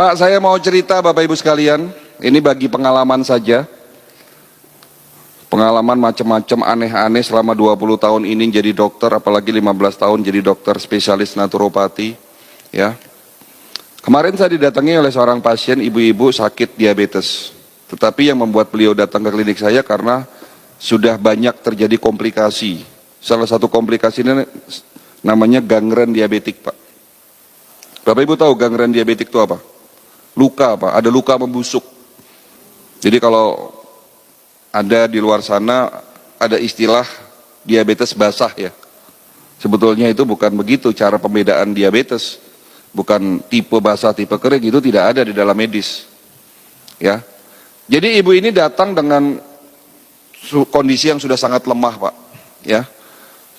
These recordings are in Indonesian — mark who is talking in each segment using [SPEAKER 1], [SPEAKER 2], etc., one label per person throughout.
[SPEAKER 1] Pak, saya mau cerita Bapak Ibu sekalian, ini bagi pengalaman saja. Pengalaman macam-macam aneh-aneh selama 20 tahun ini jadi dokter, apalagi 15 tahun jadi dokter spesialis naturopati. Ya. Kemarin saya didatangi oleh seorang pasien ibu-ibu sakit diabetes. Tetapi yang membuat beliau datang ke klinik saya karena sudah banyak terjadi komplikasi. Salah satu komplikasi ini namanya gangren diabetik, Pak. Bapak Ibu tahu gangren diabetik itu apa? Luka, Pak. Ada luka membusuk. Jadi kalau ada di luar sana ada istilah diabetes basah ya. Sebetulnya itu bukan begitu cara pembedaan diabetes. Bukan tipe basah, tipe kering, itu tidak ada di dalam medis. Ya. Jadi ibu ini datang dengan kondisi yang sudah sangat lemah, Pak. Ya.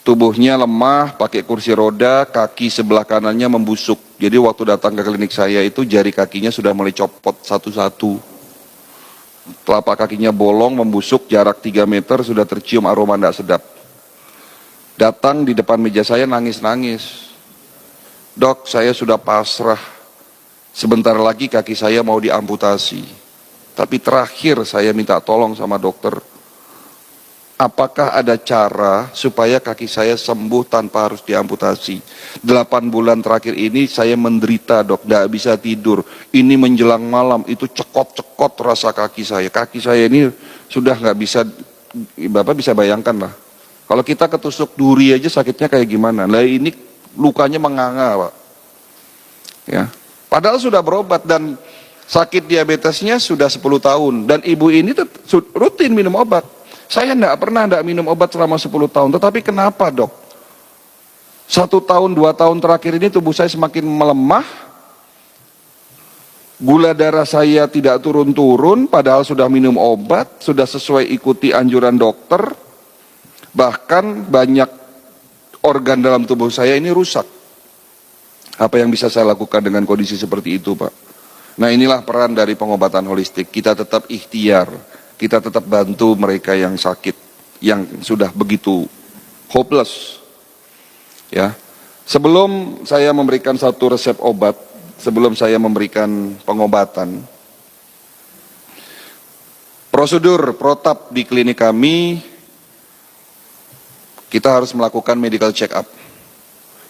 [SPEAKER 1] Tubuhnya lemah, pakai kursi roda, kaki sebelah kanannya membusuk. Jadi waktu datang ke klinik saya itu jari kakinya sudah mulai copot satu-satu. Telapak kakinya bolong, membusuk, jarak 3 meter sudah tercium aroma tidak sedap. Datang di depan meja saya nangis-nangis. Dok, saya sudah pasrah. Sebentar lagi kaki saya mau diamputasi. Tapi terakhir saya minta tolong sama dokter. Apakah ada cara supaya kaki saya sembuh tanpa harus diamputasi? 8 bulan terakhir ini saya menderita, dok, tidak bisa tidur. Ini menjelang malam, itu cekot-cekot rasa kaki saya. Kaki saya ini sudah nggak bisa, Bapak bisa bayangkan lah. Kalau kita ketusuk duri aja sakitnya kayak gimana. Nah ini lukanya menganga, Pak. Ya. Padahal sudah berobat dan sakit diabetesnya sudah 10 tahun. Dan ibu ini rutin minum obat. Saya tidak pernah minum obat selama 10 tahun, tetapi kenapa, dok? 1 tahun, 2 tahun terakhir ini tubuh saya semakin melemah, gula darah saya tidak turun-turun, padahal sudah minum obat, sudah sesuai ikuti anjuran dokter, bahkan banyak organ dalam tubuh saya ini rusak. Apa yang bisa saya lakukan dengan kondisi seperti itu, Pak? Nah inilah peran dari pengobatan holistik, kita tetap ikhtiar. Kita tetap bantu mereka yang sakit, yang sudah begitu hopeless. Ya. Sebelum saya memberikan satu resep obat, sebelum saya memberikan pengobatan, prosedur protap di klinik kami, kita harus melakukan medical check up.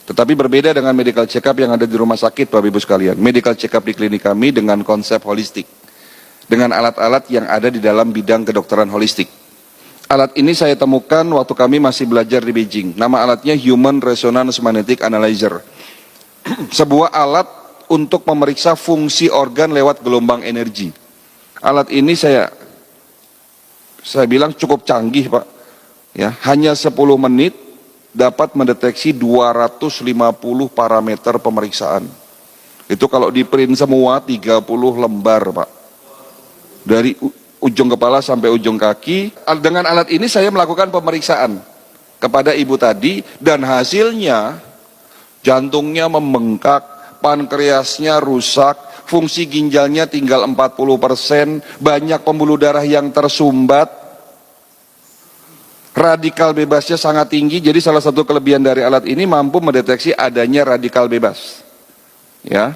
[SPEAKER 1] Tetapi berbeda dengan medical check up yang ada di rumah sakit, Bapak Ibu sekalian. Medical check up di klinik kami dengan konsep holistik. Dengan alat-alat yang ada di dalam bidang kedokteran holistik. Alat ini saya temukan waktu kami masih belajar di Beijing. Nama alatnya Human Resonance Magnetic Analyzer. Sebuah alat untuk memeriksa fungsi organ lewat gelombang energi. Alat ini saya bilang cukup canggih, Pak. Ya, hanya 10 menit dapat mendeteksi 250 parameter pemeriksaan. Itu kalau di print semua 30 lembar, Pak. Dari ujung kepala sampai ujung kaki. Dengan alat ini saya melakukan pemeriksaan kepada ibu tadi dan hasilnya jantungnya membengkak, pankreasnya rusak, fungsi ginjalnya tinggal 40%, banyak pembuluh darah yang tersumbat, radikal bebasnya sangat tinggi. Jadi salah satu kelebihan dari alat ini mampu mendeteksi adanya radikal bebas. Ya.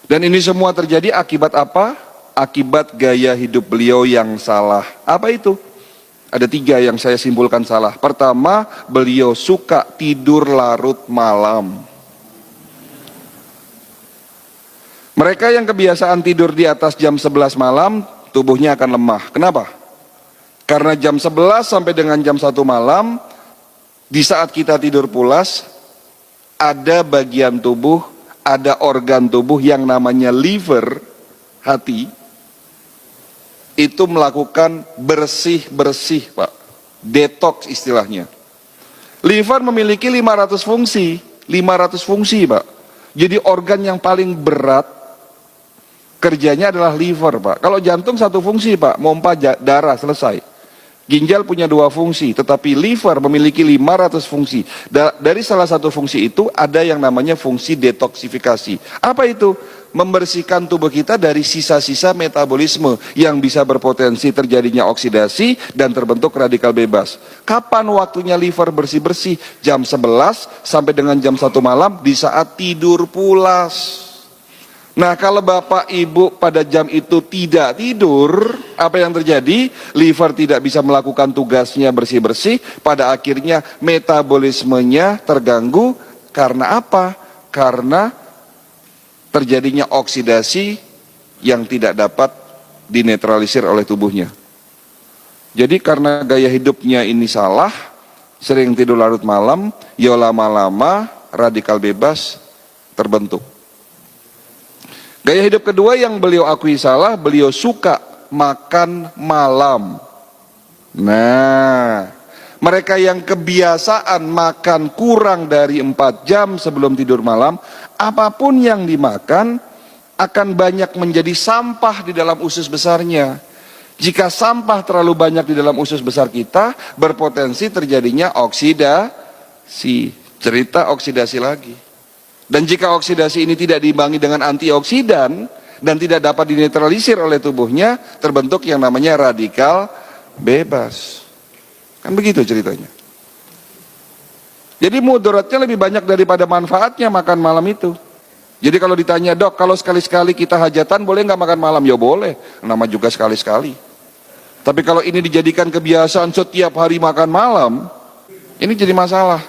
[SPEAKER 1] Dan ini semua terjadi akibat apa? Akibat gaya hidup beliau yang salah. Apa itu? Ada 3 yang saya simpulkan salah. Pertama, beliau suka tidur larut malam. Mereka yang kebiasaan tidur di atas jam 11 malam, tubuhnya akan lemah. Kenapa? Karena jam 11 sampai dengan jam 1 malam, di saat kita tidur pulas, ada bagian tubuh, ada organ tubuh yang namanya liver, hati, itu melakukan bersih-bersih, Pak. Detox istilahnya. Liver memiliki 500 fungsi. 500 fungsi, Pak. Jadi organ yang paling berat kerjanya adalah liver, Pak. Kalau jantung 1 fungsi, Pak. Mompa darah, selesai. Ginjal punya 2 fungsi, tetapi liver memiliki 500 fungsi. Dari salah satu fungsi itu ada yang namanya fungsi detoksifikasi. Apa itu? Membersihkan tubuh kita dari sisa-sisa metabolisme yang bisa berpotensi terjadinya oksidasi dan terbentuk radikal bebas. Kapan waktunya liver bersih-bersih? Jam 11 sampai dengan jam 1 malam di saat tidur pulas. Nah, kalau bapak ibu pada jam itu tidak tidur, apa yang terjadi? Liver tidak bisa melakukan tugasnya bersih-bersih, pada akhirnya metabolismenya terganggu. Karena apa? Karena terjadinya oksidasi yang tidak dapat dinetralisir oleh tubuhnya. Jadi karena gaya hidupnya ini salah, sering tidur larut malam, ya lama-lama radikal bebas terbentuk. Gaya hidup kedua yang beliau akui salah, beliau suka makan malam. Nah, mereka yang kebiasaan makan kurang dari 4 jam sebelum tidur malam, apapun yang dimakan akan banyak menjadi sampah di dalam usus besarnya. Jika sampah terlalu banyak di dalam usus besar kita, berpotensi terjadinya oksidasi. Cerita oksidasi lagi. Dan jika oksidasi ini tidak diimbangi dengan antioksidan dan tidak dapat dinetralisir oleh tubuhnya, terbentuk yang namanya radikal bebas. Kan begitu ceritanya. Jadi mudaratnya lebih banyak daripada manfaatnya makan malam itu. Jadi kalau ditanya, dok, kalau sekali-sekali kita hajatan boleh nggak makan malam? Ya boleh, nama juga sekali-sekali. Tapi kalau ini dijadikan kebiasaan setiap hari makan malam, ini jadi masalah.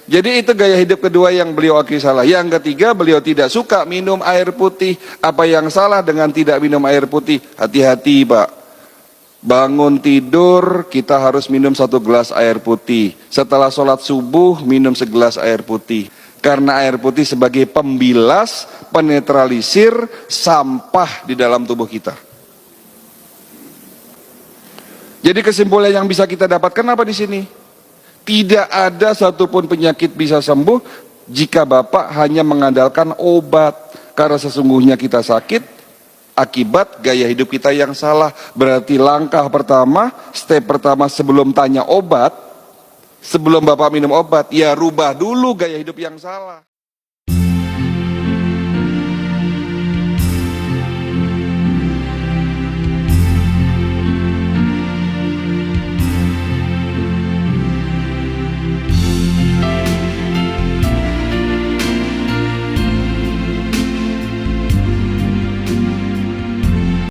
[SPEAKER 1] Jadi itu gaya hidup kedua yang beliau akui salah. Yang ketiga, beliau tidak suka minum air putih. Apa yang salah dengan tidak minum air putih? Hati-hati, Pak. Bangun tidur, kita harus minum 1 gelas air putih. Setelah sholat subuh, minum 1 gelas air putih. Karena air putih sebagai pembilas, penetralisir sampah di dalam tubuh kita. Jadi kesimpulan yang bisa kita dapatkan apa di sini? Tidak ada satupun penyakit bisa sembuh jika Bapak hanya mengandalkan obat. Karena sesungguhnya kita sakit akibat gaya hidup kita yang salah. Berarti langkah pertama, step pertama sebelum tanya obat, sebelum Bapak minum obat, ya rubah dulu gaya hidup yang salah.